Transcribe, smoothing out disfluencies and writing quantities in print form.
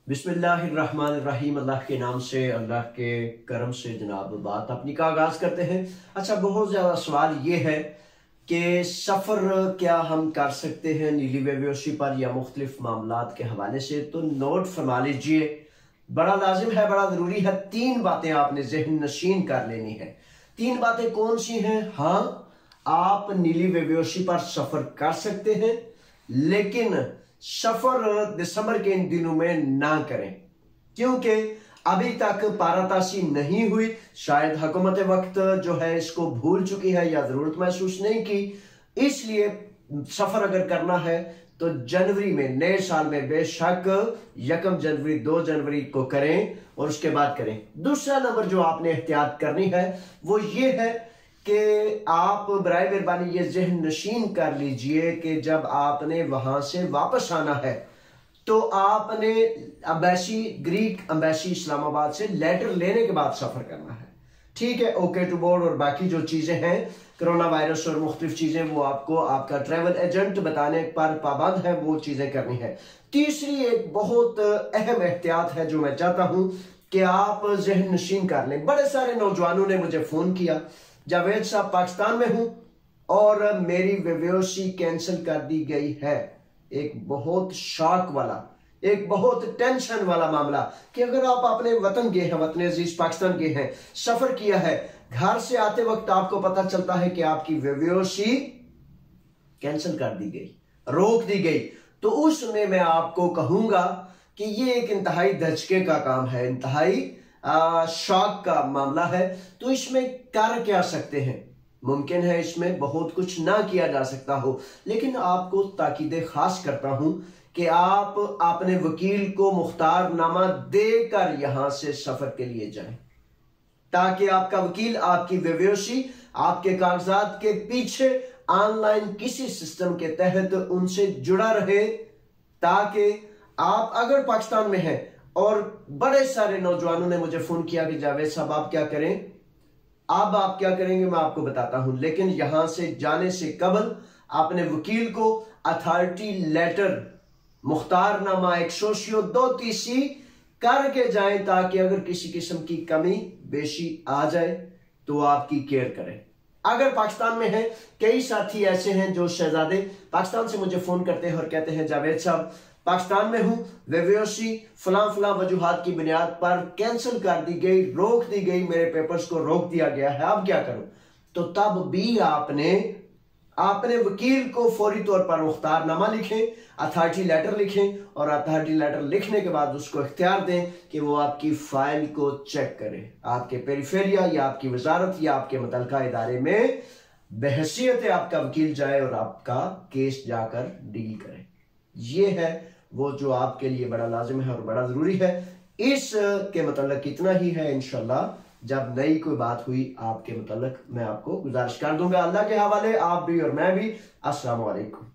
बिस्मिल्लाहिर्रहमानिर्रहीम। अल्लाह के नाम से, अल्लाह के करम से जनाब बात अपनी का आगाज़ करते हैं। अच्छा, बहुत ज़्यादा सवाल ये है कि सफ़र क्या हम कर सकते हैं नीली बेहोशी पर या मुख्तलिफ मामलात के हवाले से। तो नोट फरमा लीजिए, बड़ा लाजिम है, बड़ा ज़रूरी है। 3 बातें आपने जहन नशीन कर लेनी है। 3 बातें कौन सी हैं? हाँ, आप नीली बेहोशी पर सफ़र कर सकते हैं, लेकिन सफर दिसंबर के इन दिनों में ना करें, क्योंकि अभी तक पारातासी नहीं हुई। शायद हुकूमत वक्त जो है इसको भूल चुकी है या जरूरत महसूस नहीं की। इसलिए सफर अगर करना है तो जनवरी में, नए साल में बेशक 1 जनवरी 2 जनवरी को करें और उसके बाद करें। दूसरा नंबर जो आपने एहतियात करनी है वो ये है कि आप बराए मेहरबानी ये जहन नशीन कर लीजिए कि जब आपने वहां से वापस आना है तो आपने अम्बेसी, ग्रीक अम्बेसी इस्लामाबाद से लेटर लेने के बाद सफर करना है। ठीक है, ओके टू बोर्ड और बाकी जो चीजें हैं, कोरोना वायरस और मुख्तलिफ चीजें, वो आपको आपका ट्रेवल एजेंट बताने पर पाबंद है, वो चीजें करनी है। तीसरी एक बहुत अहम एहतियात है जो मैं चाहता हूं कि आप जहन नशीन कर लें। बड़े सारे नौजवानों ने मुझे फोन किया, जावेद साहब पाकिस्तान में हूं और मेरी बेहोशी कैंसिल कर दी गई है। एक बहुत शॉक वाला, एक बहुत टेंशन वाला मामला कि अगर आप अपने वतन गए हैं, वतन अजीज पाकिस्तान गए हैं, सफर किया है, घर से आते वक्त आपको पता चलता है कि आपकी बेहोशी कैंसिल कर दी गई, रोक दी गई, तो उसमें मैं आपको कहूंगा कि ये एक इंतहाई धचके का काम है, इंतहाई शॉक का मामला है। तो इसमें कर क्या सकते हैं? मुमकिन है इसमें बहुत कुछ ना किया जा सकता हो, लेकिन आपको ताकीद खास करता हूं कि आप अपने वकील को मुख्तारनामा देकर यहां से सफर के लिए जाएं, ताकि आपका वकील आपकी बेहोशी, आपके कागजात के पीछे ऑनलाइन किसी सिस्टम के तहत उनसे जुड़ा रहे, ताकि आप अगर पाकिस्तान में हैं। और बड़े सारे नौजवानों ने मुझे फोन किया कि जावेद साहब आप क्या करें, अब आप क्या करेंगे, मैं आपको बताता हूं, लेकिन यहां से जाने से कबल अपने वकील को अथॉरिटी लेटर, मुख्तारनामा, एक सोशियो 2 तीसी करके जाएं, ताकि अगर किसी किस्म की कमी बेशी आ जाए तो आपकी केयर करें। अगर पाकिस्तान में है, कई साथी ऐसे हैं जो शहजादे पाकिस्तान से मुझे फोन करते हैं और कहते हैं जावेद साहब पाकिस्तान में हूं, बेहोशी फलां फलां वजूहात की बुनियाद पर कैंसिल कर दी गई, रोक दी गई, मेरे पेपर्स को रोक दिया गया है, अब क्या करूं? तो तब भी आपने अपने वकील को फौरी तौर पर मुख्तारनामा लिखें, अथॉरिटी लेटर लिखें, और अथॉरिटी लेटर लिखने के बाद उसको इख्तियार दें कि वो आपकी फाइल को चेक करे, आपके पेरिफेरिया या आपकी वजारत या आपके मुतल्लिका इदारे में बहसीयत आपका वकील जाए और आपका केस जाकर डील करे। ये है वो जो आपके लिए बड़ा लाजिम है और बड़ा जरूरी है। इस के मतलब कितना ही है, इंशाल्लाह जब नई कोई बात हुई आपके मतलब मैं आपको गुजारिश कर दूंगा। अल्लाह के हवाले, आप भी और मैं भी। अस्सलाम वालेकुम।